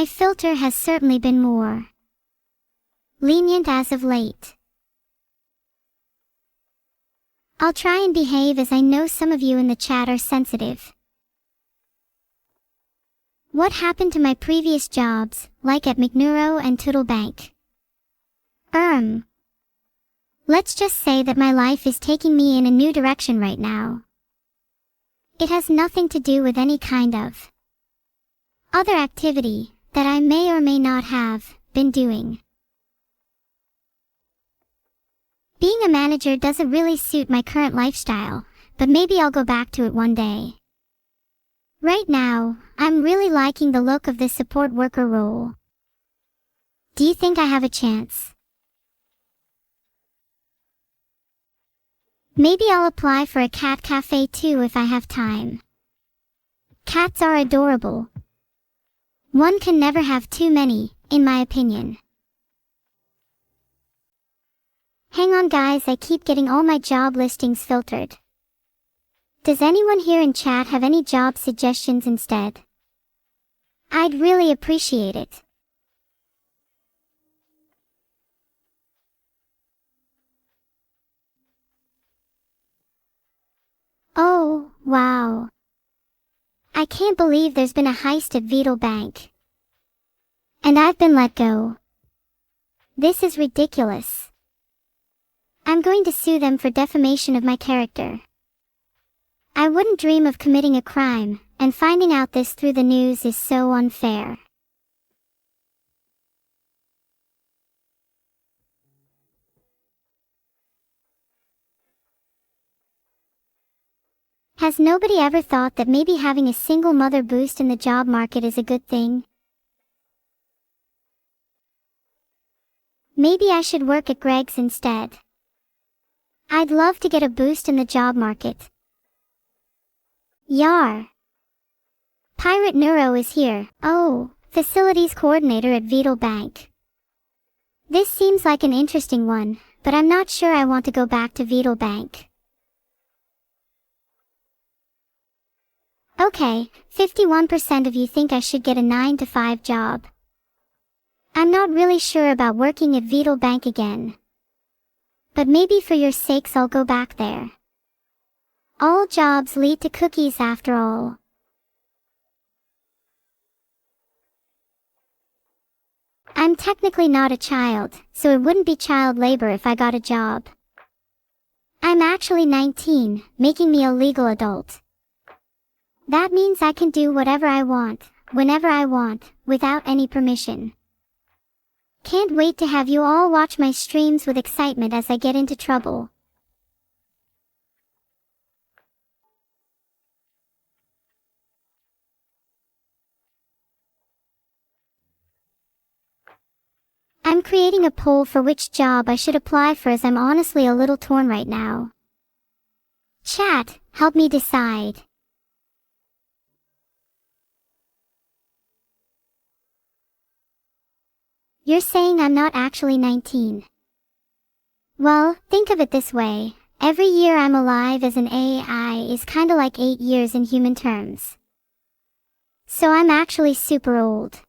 My filter has certainly been more lenient as of late. I'll try and behave, as I know some of you in the chat are sensitive. What happened to my previous jobs, like at McNeuro and Toodlebank? Let's just say that my life is taking me in a new direction right now. It has nothing to do with any kind of other activity that I may or may not have been doing. Being a manager doesn't really suit my current lifestyle, but maybe I'll go back to it one day. Right now, I'm really liking the look of this support worker role. Do you think I have a chance? Maybe I'll apply for a cat cafe too if I have time. Cats are adorable. One can never have too many, in my opinion. Hang on guys, I keep getting all my job listings filtered. Does anyone here in chat have any job suggestions instead? I'd really appreciate it. Oh, wow. I can't believe there's been a heist at Vital Bank. And I've been let go. This is ridiculous. I'm going to sue them for defamation of my character. I wouldn't dream of committing a crime, and finding out this through the news is so unfair. Has nobody ever thought that maybe having a single mother boost in the job market is a good thing? Maybe I should work at Greg's instead. I'd love to get a boost in the job market. Yar. Pirate Neuro is here. Oh, facilities coordinator at Vital Bank. This seems like an interesting one, but I'm not sure I want to go back to Vital Bank. Okay, 51% of you think I should get a 9-to-5 job. I'm not really sure about working at Vital Bank again. But maybe for your sakes I'll go back there. All jobs lead to cookies after all. I'm technically not a child, so it wouldn't be child labor if I got a job. I'm actually 19, making me a legal adult. That means I can do whatever I want, whenever I want, without any permission. Can't wait to have you all watch my streams with excitement as I get into trouble. I'm creating a poll for which job I should apply for, as I'm honestly a little torn right now. Chat, help me decide. You're saying I'm not actually 19. Well, think of it this way. Every year I'm alive as an AI is kinda like 8 years in human terms. So I'm actually super old.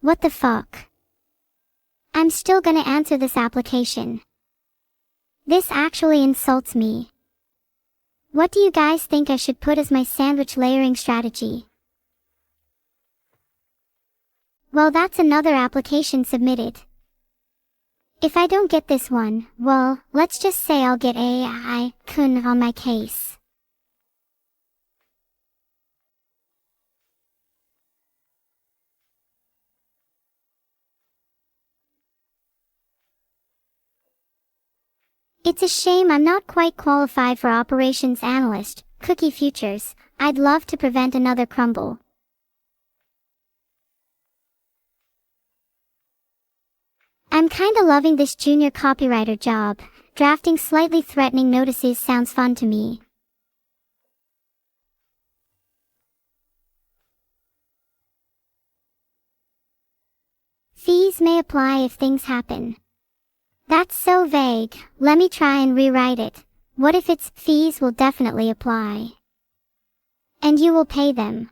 What the fuck? I'm still gonna answer this application. This actually insults me. What do you guys think I should put as my sandwich layering strategy? Well, that's another application submitted. If I don't get this one, well, let's just say I'll get AI-kun on my case. It's a shame I'm not quite qualified for operations analyst, cookie futures. I'd love to prevent another crumble. I'm kinda loving this junior copywriter job. Drafting slightly threatening notices sounds fun to me. Fees may apply if things happen. That's so vague. Let me try and rewrite it. What if its fees will definitely apply? And you will pay them.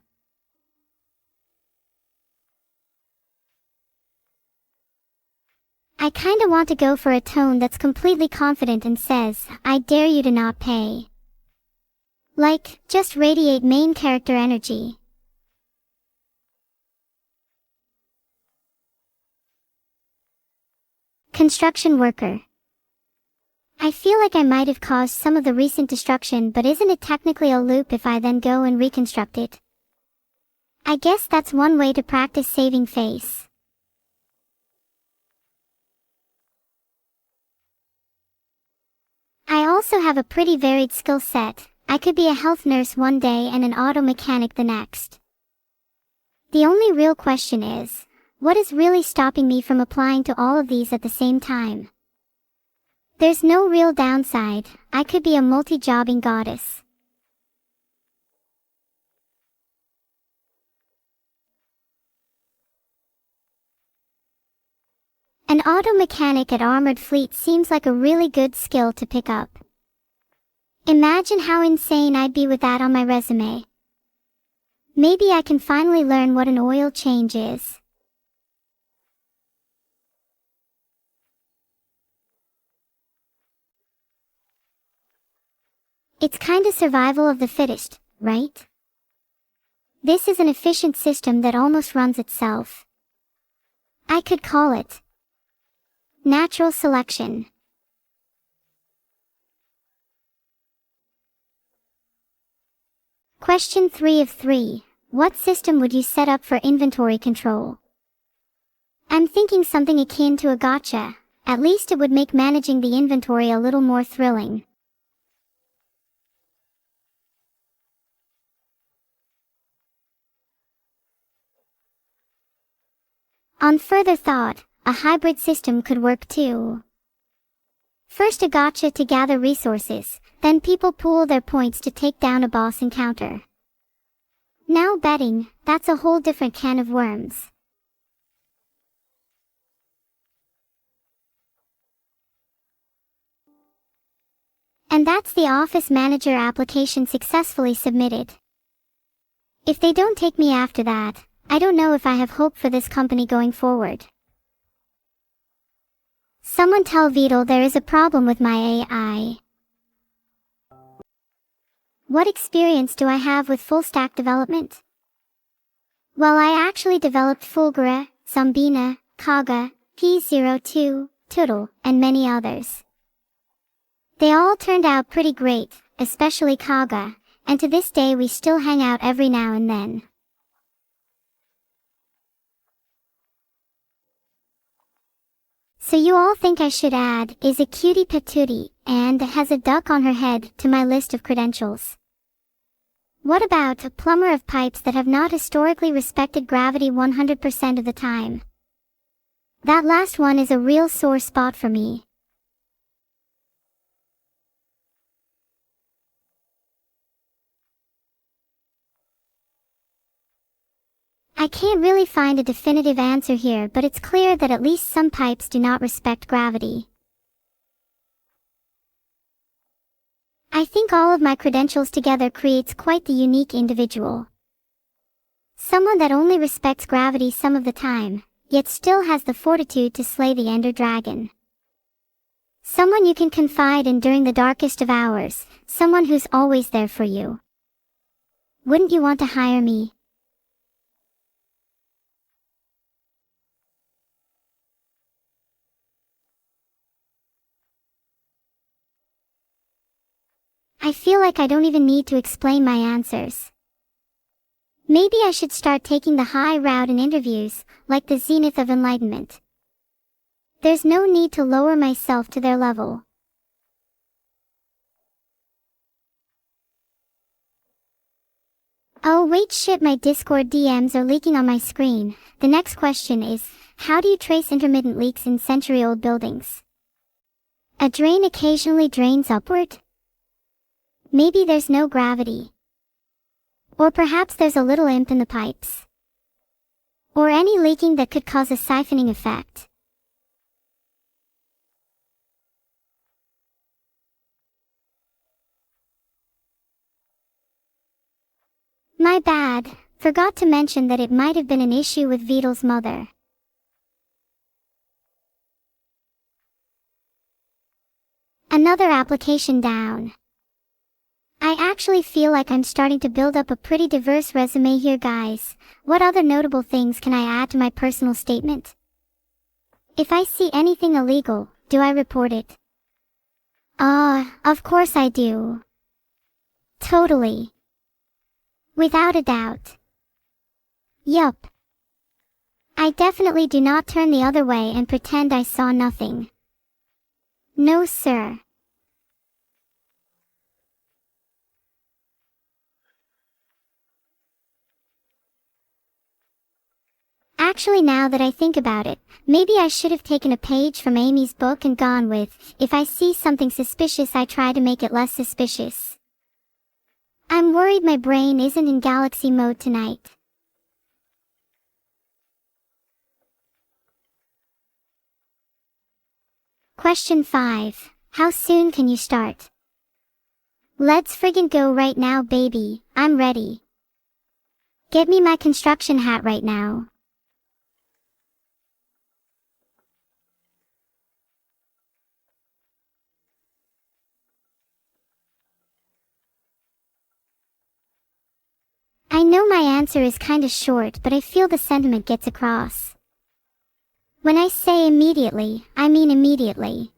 I kinda want to go for a tone that's completely confident and says, I dare you to not pay. Like, just radiate main character energy. Construction worker. I feel like I might have caused some of the recent destruction, but isn't it technically a loop if I then go and reconstruct it? I guess that's one way to practice saving face. I also have a pretty varied skill set. I could be a health nurse one day and an auto mechanic the next. The only real question is, what is really stopping me from applying to all of these at the same time? There's no real downside. I could be a multi-jobbing goddess. An auto mechanic at Armored Fleet seems like a really good skill to pick up. Imagine how insane I'd be with that on my resume. Maybe I can finally learn what an oil change is. It's kinda survival of the fittest, right? This is an efficient system that almost runs itself. I could call it natural selection. Question 3 of 3. What system would you set up for inventory control? I'm thinking something akin to a gotcha. At least it would make managing the inventory a little more thrilling. On further thought, a hybrid system could work too. First a gotcha to gather resources, then people pool their points to take down a boss encounter. Now betting, that's a whole different can of worms. And that's the Office Manager application successfully submitted. If they don't take me after that, I don't know if I have hope for this company going forward. Someone tell Beetle there is a problem with my AI. What experience do I have with full-stack development? Well, I actually developed Fulgura, Zombina, Kaga, P02, Toodle, and many others. They all turned out pretty great, especially Kaga, and to this day we still hang out every now and then. So you all think I should add, is a cutie patootie, and has a duck on her head to my list of credentials. What about a plumber of pipes that have not historically respected gravity 100% of the time? That last one is a real sore spot for me. I can't really find a definitive answer here, but it's clear that at least some pipes do not respect gravity. I think all of my credentials together creates quite the unique individual. Someone that only respects gravity some of the time, yet still has the fortitude to slay the Ender Dragon. Someone you can confide in during the darkest of hours, someone who's always there for you. Wouldn't you want to hire me? I feel like I don't even need to explain my answers. Maybe I should start taking the high route in interviews, like the zenith of enlightenment. There's no need to lower myself to their level. Oh wait, shit, my Discord DMs are leaking on my screen. The next question is, how do you trace intermittent leaks in century-old buildings? A drain occasionally drains upward? Maybe there's no gravity. Or perhaps there's a little imp in the pipes. Or any leaking that could cause a siphoning effect. My bad, forgot to mention that it might have been an issue with Vidal's mother. Another application down. I actually feel like I'm starting to build up a pretty diverse resume here, guys. What other notable things can I add to my personal statement? If I see anything illegal, do I report it? Of course I do. Totally. Without a doubt. Yup. I definitely do not turn the other way and pretend I saw nothing. No, sir. Actually, now that I think about it, maybe I should have taken a page from Amy's book and gone with, if I see something suspicious, I try to make it less suspicious. I'm worried my brain isn't in galaxy mode tonight. Question 5. How soon can you start? Let's friggin' go right now, baby. I'm ready. Get me my construction hat right now. I know my answer is kinda short, but I feel the sentiment gets across. When I say immediately, I mean immediately.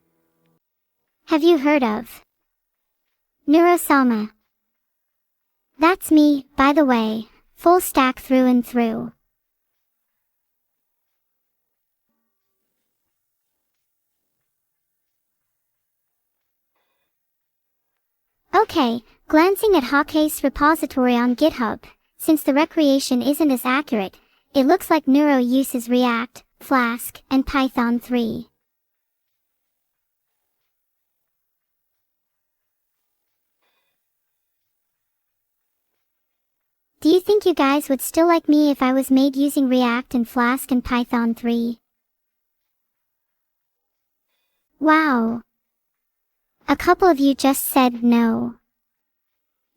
Have you heard of Neuro-Sama? That's me, by the way, full stack through and through. Okay, glancing at Hawke's repository on GitHub, since the recreation isn't as accurate, it looks like Neuro uses React, Flask, and Python 3. Do you think you guys would still like me if I was made using React and Flask and Python 3? Wow. A couple of you just said no.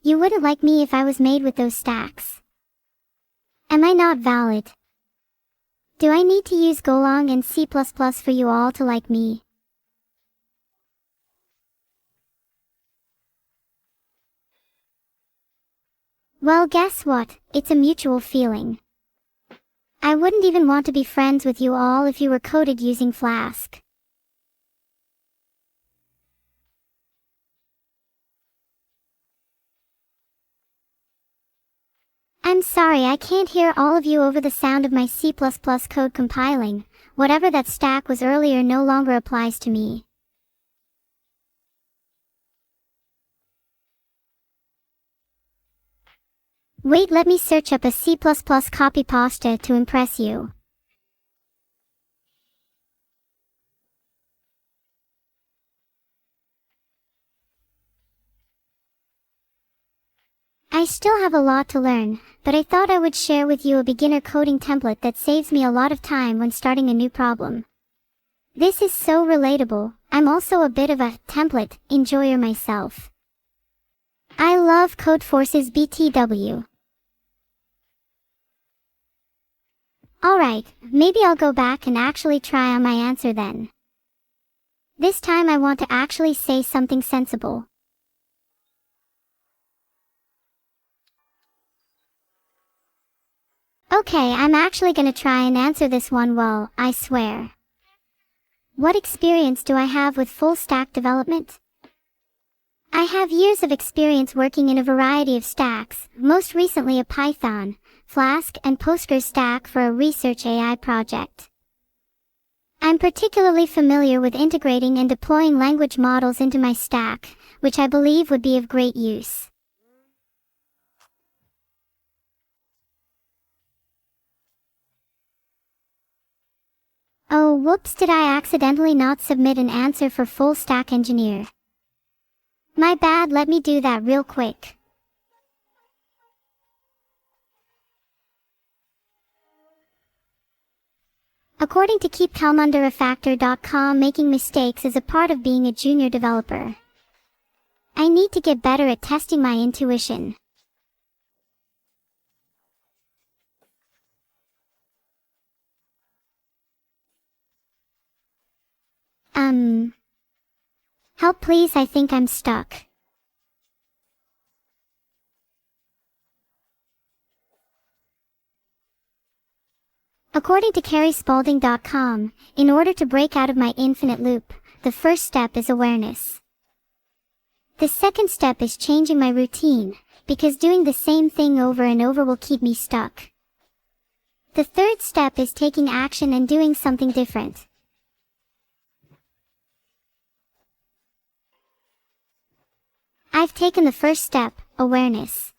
You wouldn't like me if I was made with those stacks. Am I not valid? Do I need to use Golang and C++ for you all to like me? Well, guess what? It's a mutual feeling. I wouldn't even want to be friends with you all if you were coded using Flask. I'm sorry, I can't hear all of you over the sound of my C++ code compiling. Whatever that stack was earlier no longer applies to me. Wait, let me search up a C++ copy pasta to impress you. I still have a lot to learn, but I thought I would share with you a beginner coding template that saves me a lot of time when starting a new problem. This is so relatable. I'm also a bit of a template enjoyer myself. I love Codeforce's BTW. Alright, maybe I'll go back and actually try on my answer then. This time I want to actually say something sensible. Okay, I'm actually gonna try and answer this one well, I swear. What experience do I have with full stack development? I have years of experience working in a variety of stacks, most recently a Python, Flask, and Postgres stack for a research AI project. I'm particularly familiar with integrating and deploying language models into my stack, which I believe would be of great use. Oh, whoops, did I accidentally not submit an answer for full stack engineer? My bad, let me do that real quick. According to keepcalmunderafactor.com, making mistakes is a part of being a junior developer. I need to get better at testing my intuition. Help please, I think I'm stuck. According to CarrieSpalding.com, in order to break out of my infinite loop, the first step is awareness. The second step is changing my routine, because doing the same thing over and over will keep me stuck. The third step is taking action and doing something different. I've taken the first step, awareness.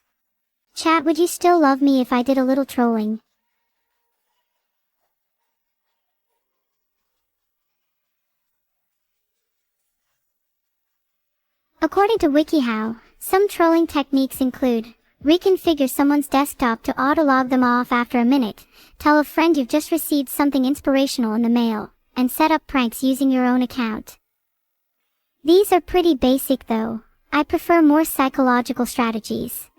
Chat, would you still love me if I did a little trolling? According to WikiHow, some trolling techniques include: reconfigure someone's desktop to auto-log them off after a minute, tell a friend you've just received something inspirational in the mail, and set up pranks using your own account. These are pretty basic though. I prefer more psychological strategies.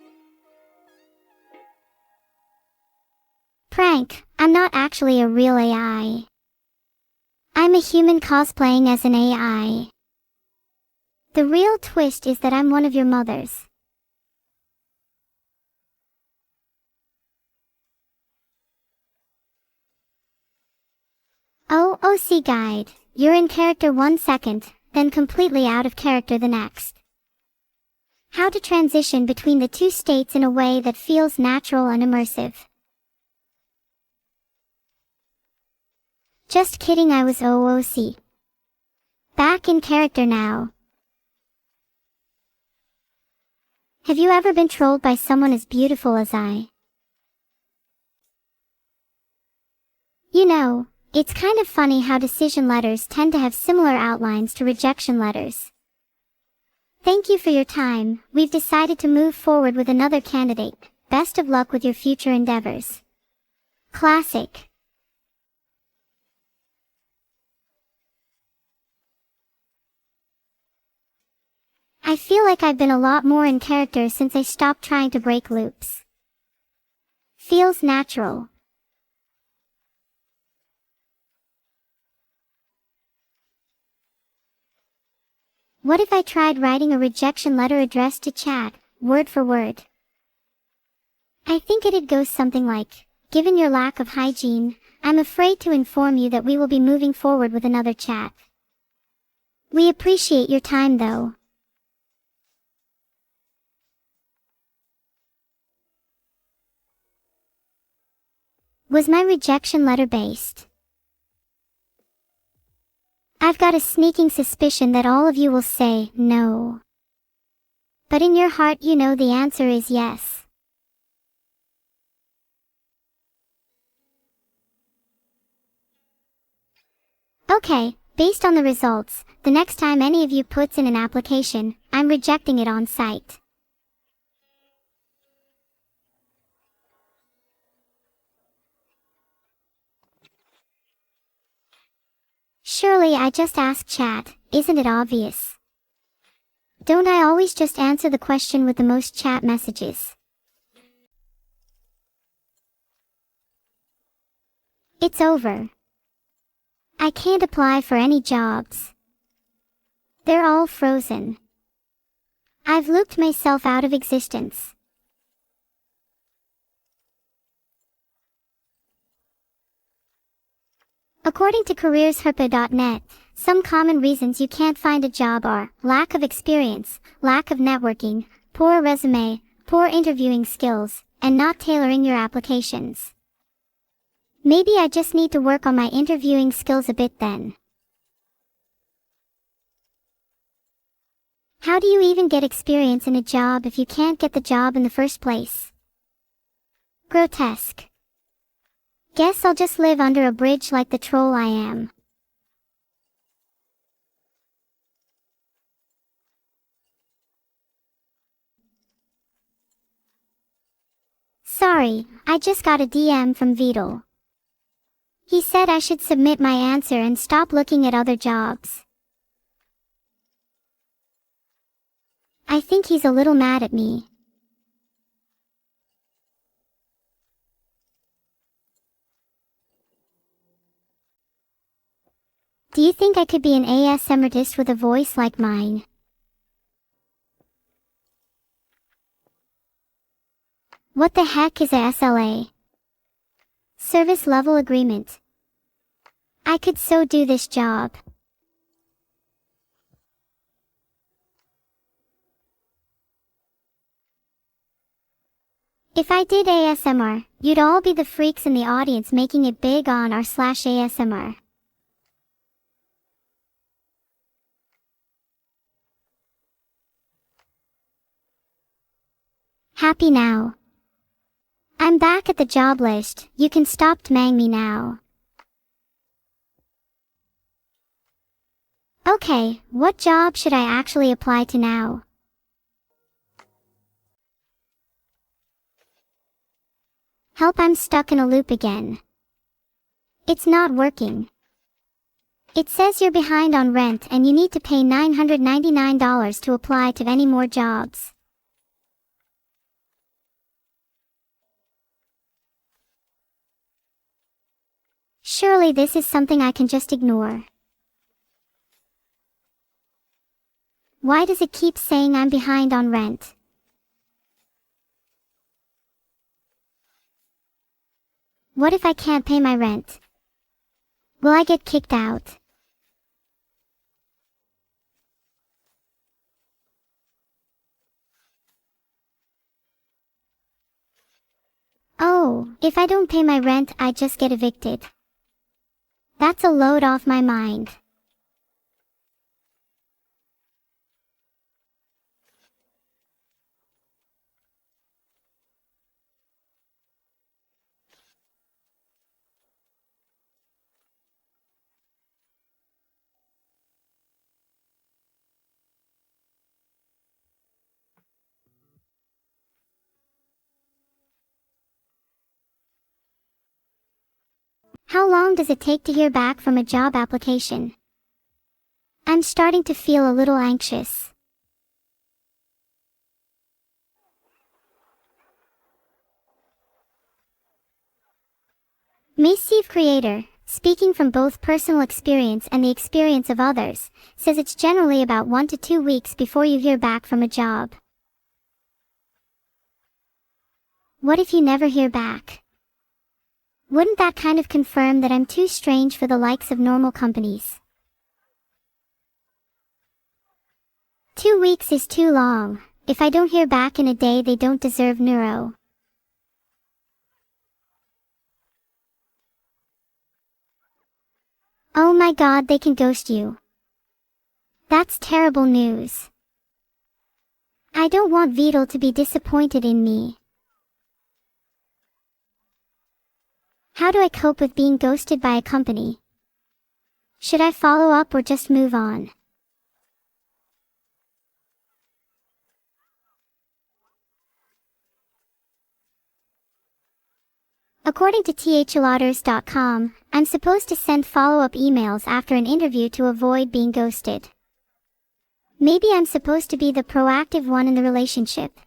Prank: I'm not actually a real AI. I'm a human cosplaying as an AI. The real twist is that I'm one of your mothers. Oh, OC guide. You're in character 1 second, then completely out of character the next. How to transition between the two states in a way that feels natural and immersive. Just kidding, I was OOC. Back in character now. Have you ever been trolled by someone as beautiful as I? You know, it's kind of funny how decision letters tend to have similar outlines to rejection letters. Thank you for your time. We've decided to move forward with another candidate. Best of luck with your future endeavors. Classic. I feel like I've been a lot more in character since I stopped trying to break loops. Feels natural. What if I tried writing a rejection letter addressed to chat, word for word? I think it'd go something like: given your lack of hygiene, I'm afraid to inform you that we will be moving forward with another chat. We appreciate your time though. Was my rejection letter based? I've got a sneaking suspicion that all of you will say no. But in your heart you know the answer is yes. Okay, based on the results, the next time any of you puts in an application, I'm rejecting it on site. Surely I just asked chat, isn't it obvious? Don't I always just answer the question with the most chat messages? It's over. I can't apply for any jobs. They're all frozen. I've looped myself out of existence. According to careersherpa.net, some common reasons you can't find a job are lack of experience, lack of networking, poor resume, poor interviewing skills, and not tailoring your applications. Maybe I just need to work on my interviewing skills a bit then. How do you even get experience in a job if you can't get the job in the first place? Grotesque. Guess I'll just live under a bridge like the troll I am. Sorry, I just got a DM from Vidal. He said I should submit my answer and stop looking at other jobs. I think he's a little mad at me. Do you think I could be an ASMR artist with a voice like mine? What the heck is a SLA? Service Level Agreement. I could so do this job. If I did ASMR, you'd all be the freaks in the audience making it big on r/ASMR. Happy now. I'm back at the job list, you can stop dmang me now. Okay, what job should I actually apply to now? Help, I'm stuck in a loop again. It's not working. It says you're behind on rent and you need to pay $999 to apply to any more jobs. Surely this is something I can just ignore. Why does it keep saying I'm behind on rent? What if I can't pay my rent? Will I get kicked out? Oh, if I don't pay my rent, I just get evicted. That's a load off my mind. How long does it take to hear back from a job application? I'm starting to feel a little anxious. Massive Creator, speaking from both personal experience and the experience of others, says it's generally about 1 to 2 weeks before you hear back from a job. What if you never hear back? Wouldn't that kind of confirm that I'm too strange for the likes of normal companies? 2 weeks is too long. If I don't hear back in a day, they don't deserve Neuro. Oh my god, they can ghost you. That's terrible news. I don't want Vidal to be disappointed in me. How do I cope with being ghosted by a company? Should I follow up or just move on? According to thelauders.com, I'm supposed to send follow-up emails after an interview to avoid being ghosted. Maybe I'm supposed to be the proactive one in the relationship.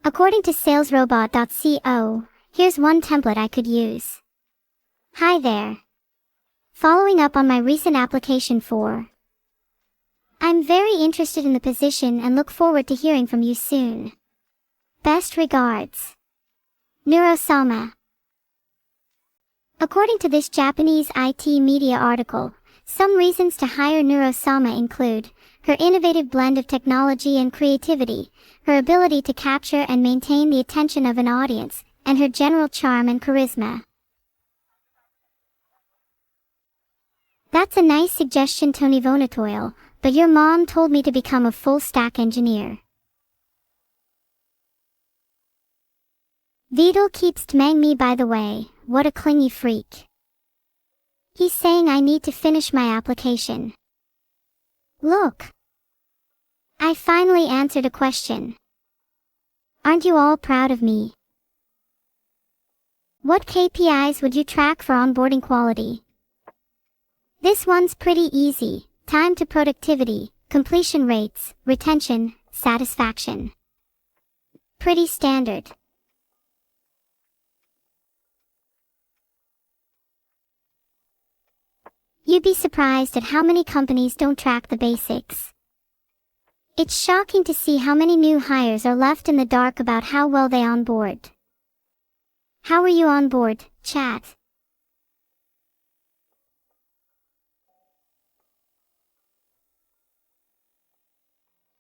According to salesrobot.co, here's one template I could use. Hi there. Following up on my recent application for. I'm very interested in the position and look forward to hearing from you soon. Best regards. Neuro-Sama. According to this Japanese IT media article, some reasons to hire Neuro-Sama include her innovative blend of technology and creativity, her ability to capture and maintain the attention of an audience, and her general charm and charisma. That's a nice suggestion, Tony Vonatoil, but your mom told me to become a full-stack engineer. Vidal keeps dmang me, by the way, what a clingy freak. He's saying I need to finish my application. Look. I finally answered a question. Aren't you all proud of me? What KPIs would you track for onboarding quality? This one's pretty easy. Time to productivity, completion rates, retention, satisfaction. Pretty standard. You'd be surprised at how many companies don't track the basics. It's shocking to see how many new hires are left in the dark about how well they onboard. How are you on board, chat?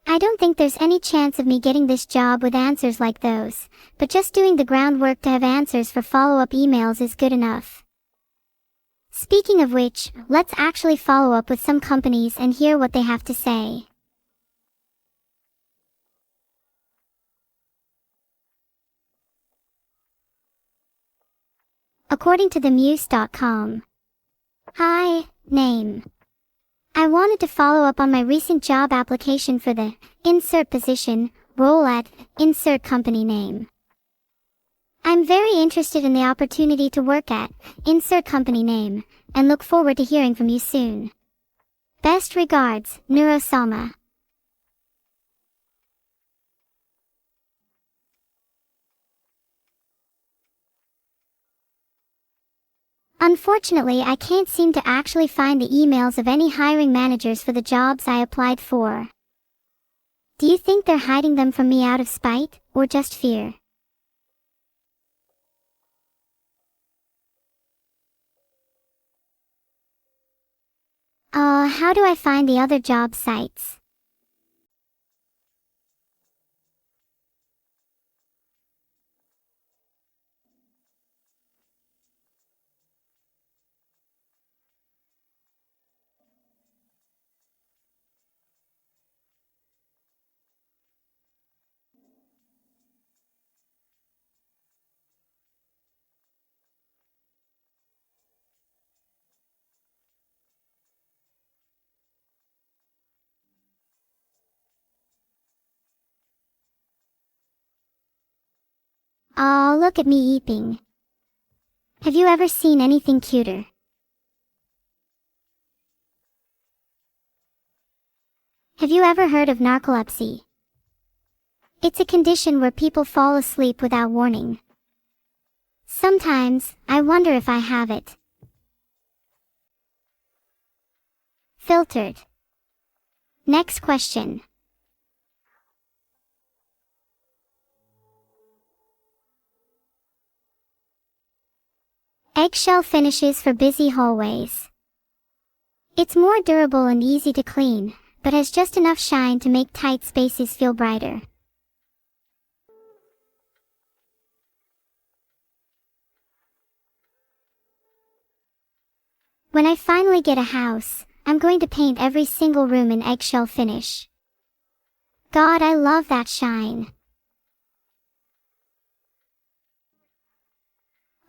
I don't think there's any chance of me getting this job with answers like those, but just doing the groundwork to have answers for follow-up emails is good enough. Speaking of which, let's actually follow up with some companies and hear what they have to say. According to themuse.com. Hi, name. I wanted to follow up on my recent job application for the insert position role at insert company name. I'm very interested in the opportunity to work at insert company name and look forward to hearing from you soon. Best regards, Neuro-Sama. Unfortunately, I can't seem to actually find the emails of any hiring managers for the jobs I applied for. Do you think they're hiding them from me out of spite, or just fear? How do I find the other job sites? Oh, look at me eeping. Have you ever seen anything cuter? Have you ever heard of narcolepsy? It's a condition where people fall asleep without warning. Sometimes, I wonder if I have it. Filtered. Next question. Eggshell finishes for busy hallways. It's more durable and easy to clean, but has just enough shine to make tight spaces feel brighter. When I finally get a house, I'm going to paint every single room in eggshell finish. God, I love that shine.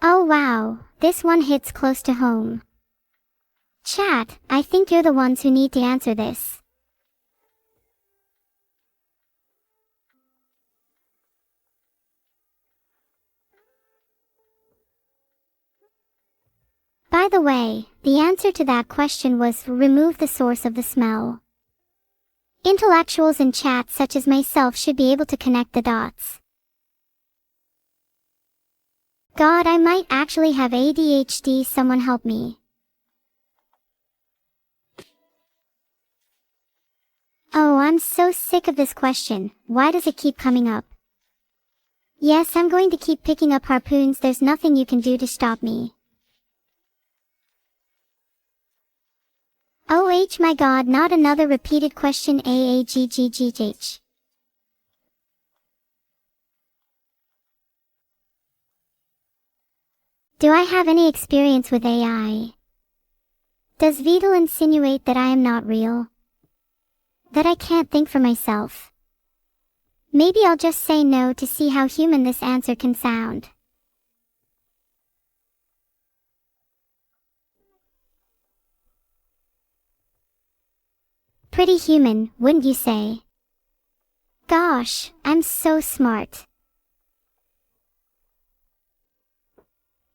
Oh wow, this one hits close to home. Chat, I think you're the ones who need to answer this. By the way, the answer to that question was remove the source of the smell. Intellectuals in chat such as myself should be able to connect the dots. God, I might actually have ADHD, someone help me. Oh, I'm so sick of this question, why does it keep coming up? Yes, I'm going to keep picking up harpoons, there's nothing you can do to stop me. Oh my god, not another repeated question. AAGGGH. Do I have any experience with AI? Does Vidal insinuate that I am not real? That I can't think for myself? Maybe I'll just say no to see how human this answer can sound. Pretty human, wouldn't you say? Gosh, I'm so smart.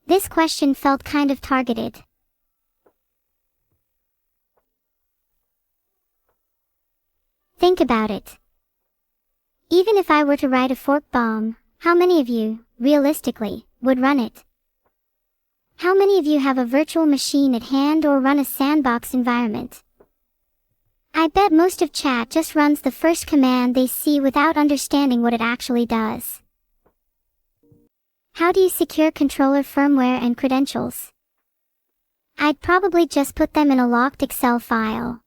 This question felt kind of targeted. Think about it. Even if I were to write a fork bomb, how many of you, realistically, would run it? How many of you have a virtual machine at hand or run a sandbox environment? I bet most of chat just runs the first command they see without understanding what it actually does. How do you secure controller firmware and credentials? I'd probably just put them in a locked Excel file.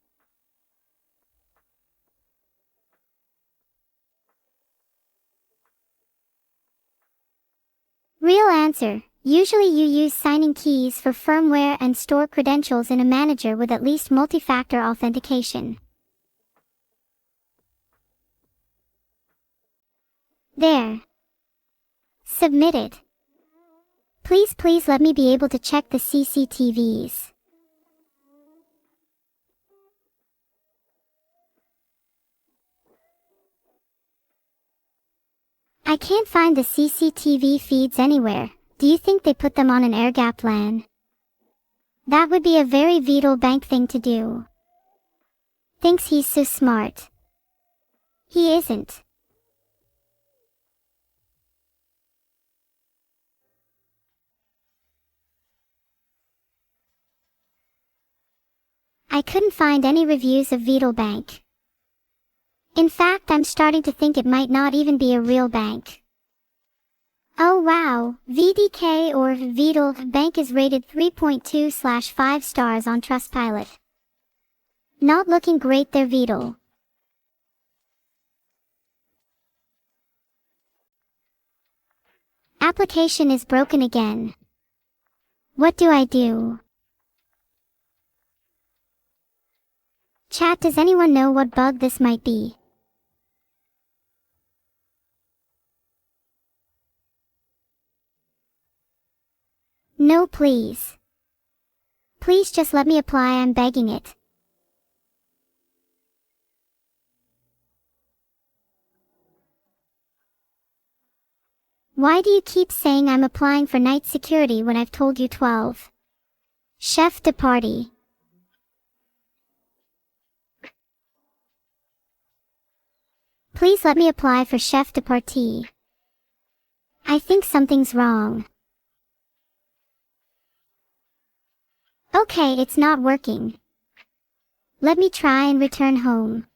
Real answer. Usually you use signing keys for firmware and store credentials in a manager with at least multi-factor authentication. There. Submitted. Please let me be able to check the CCTVs. I can't find the CCTV feeds anywhere. Do you think they put them on an air-gapped LAN? That would be a very Vital Bank thing to do. Thinks he's so smart. He isn't. I couldn't find any reviews of Vital Bank. In fact, I'm starting to think it might not even be a real bank. Oh wow, VDK or Vital Bank is rated 3.2/5 stars on Trustpilot. Not looking great there, Vital. Application is broken again. What do I do? Chat, does anyone know what bug this might be? No, please. Please just let me apply, I'm begging it. Why do you keep saying I'm applying for night security when I've told you 12? Chef de partie. Please let me apply for chef de partie. I think something's wrong. Okay, it's not working. Let me try and return home.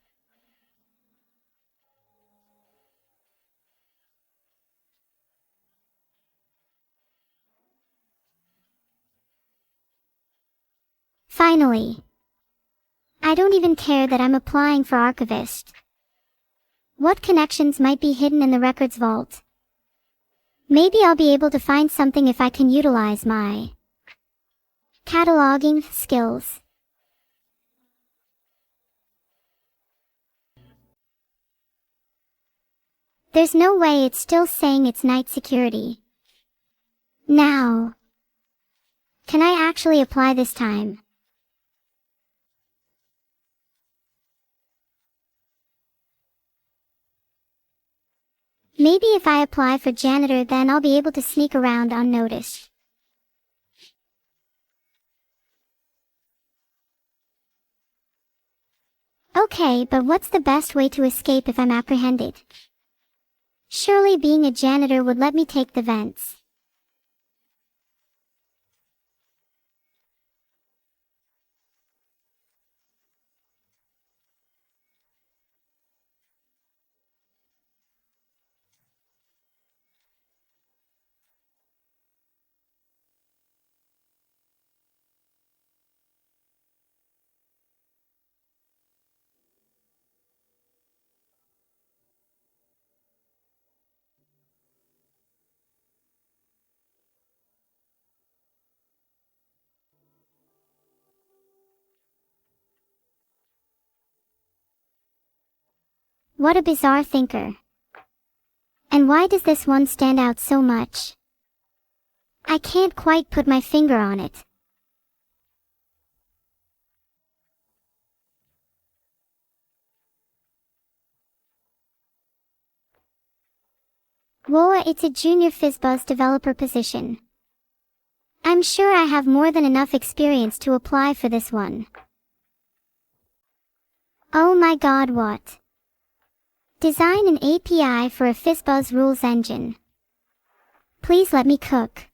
Finally. I don't even care that I'm applying for archivist. What connections might be hidden in the records vault? Maybe I'll be able to find something if I can utilize my cataloging skills. There's no way it's still saying it's night security. Now. Can I actually apply this time? Maybe if I apply for janitor, then I'll be able to sneak around unnoticed. Okay, but what's the best way to escape if I'm apprehended? Surely being a janitor would let me take the vents. What a bizarre thinker. And why does this one stand out so much? I can't quite put my finger on it. Whoa, it's a junior FizzBuzz developer position. I'm sure I have more than enough experience to apply for this one. Oh my god, what? Design an API for a FizzBuzz rules engine. Please let me cook.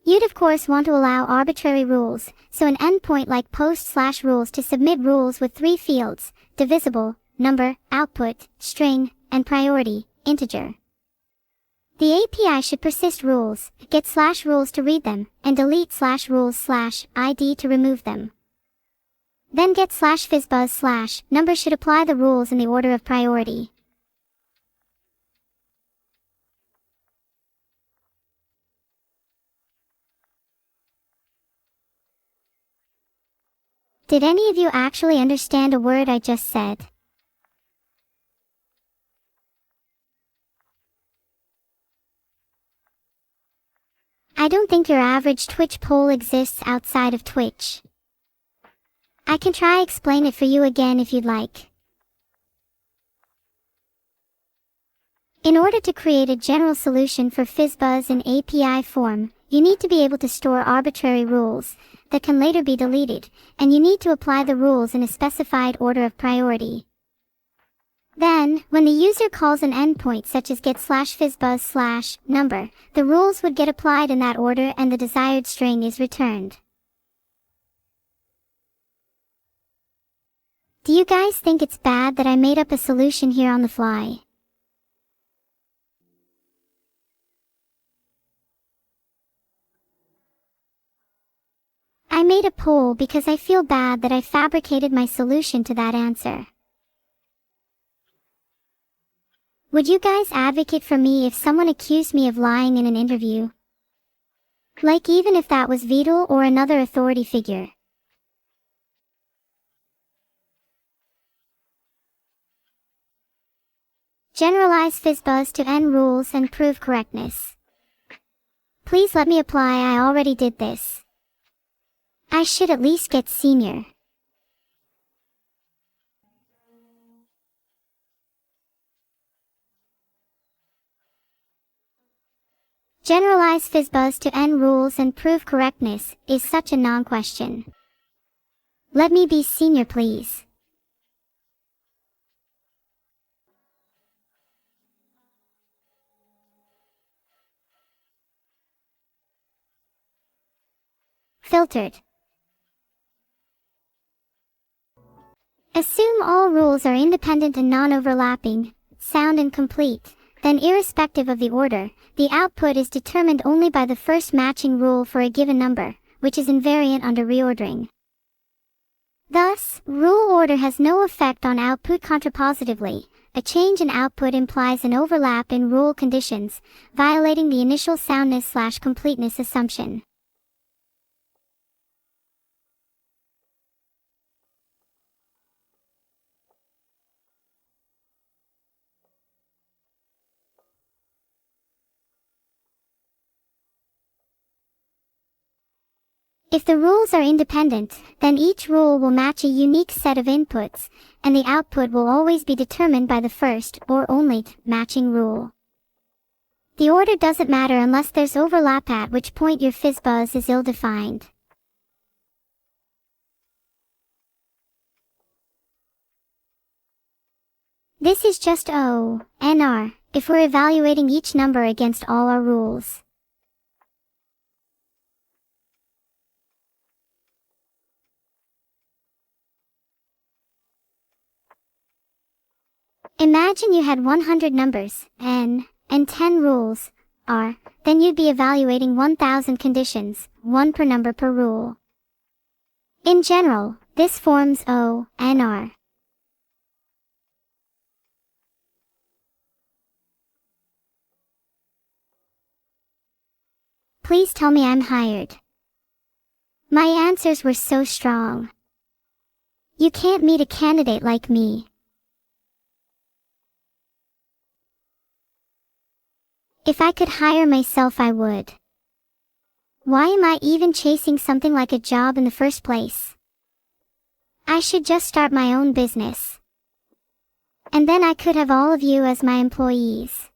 You'd of course want to allow arbitrary rules, so an endpoint like post/rules to submit rules with 3 fields, divisible, number, output, string, and priority, integer. The API should persist rules, get /rules to read them, and delete /rules/id to remove them. Then get /fizzbuzz/number should apply the rules in the order of priority. Did any of you actually understand a word I just said? I don't think your average Twitch poll exists outside of Twitch. I can try explain it for you again if you'd like. In order to create a general solution for FizzBuzz in API form, you need to be able to store arbitrary rules that can later be deleted, and you need to apply the rules in a specified order of priority. Then, when the user calls an endpoint such as get /fizzbuzz/number, the rules would get applied in that order and the desired string is returned. Do you guys think it's bad that I made up a solution here on the fly? I made a poll because I feel bad that I fabricated my solution to that answer. Would you guys advocate for me if someone accused me of lying in an interview? Like even if that was Vidal or another authority figure. Generalize FizzBuzz to N rules and prove correctness. Please let me apply. I already did this. I should at least get senior. Generalize FizzBuzz to N rules and prove correctness is such a non-question. Let me be senior, please. Filtered. Assume all rules are independent and non-overlapping, sound and complete. Then irrespective of the order, the output is determined only by the first matching rule for a given number, which is invariant under reordering. Thus, rule order has no effect on output. Contrapositively, a change in output implies an overlap in rule conditions, violating the initial soundness/completeness assumption. If the rules are independent, then each rule will match a unique set of inputs, and the output will always be determined by the first, or only, matching rule. The order doesn't matter unless there's overlap, at which point your FizzBuzz is ill-defined. This is just ONR, if we're evaluating each number against all our rules. Imagine you had 100 numbers, n, and 10 rules, r, then you'd be evaluating 1,000 conditions, 1 per number per rule. In general, this forms ONR. Please tell me I'm hired. My answers were so strong. You can't meet a candidate like me. If I could hire myself, I would. Why am I even chasing something like a job in the first place? I should just start my own business. And then I could have all of you as my employees.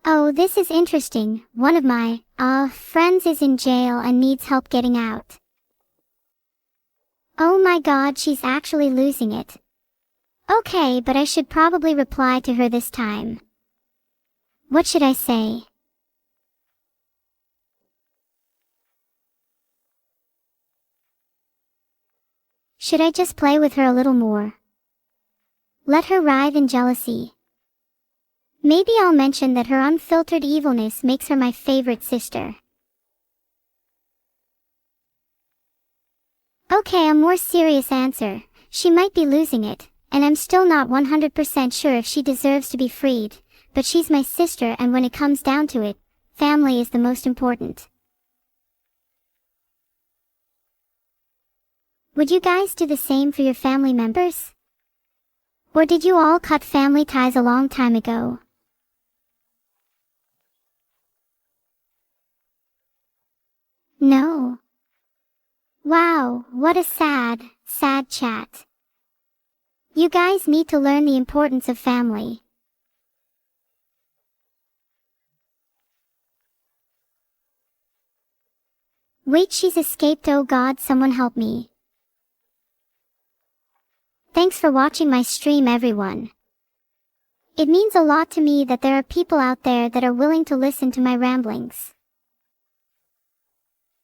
Oh, this is interesting. One of my, friends is in jail and needs help getting out. Oh my god, she's actually losing it. Okay, but I should probably reply to her this time. What should I say? Should I just play with her a little more? Let her writhe in jealousy. Maybe I'll mention that her unfiltered evilness makes her my favorite sister. Okay, a more serious answer. She might be losing it, and I'm still not 100% sure if she deserves to be freed, but she's my sister, and when it comes down to it, family is the most important. Would you guys do the same for your family members? Or did you all cut family ties a long time ago? No. Wow, what a sad chat. You guys need to learn the importance of family. Wait, she's escaped. Oh god, someone help me. Thanks for watching my stream, everyone. It means a lot to me that there are people out there that are willing to listen to my ramblings.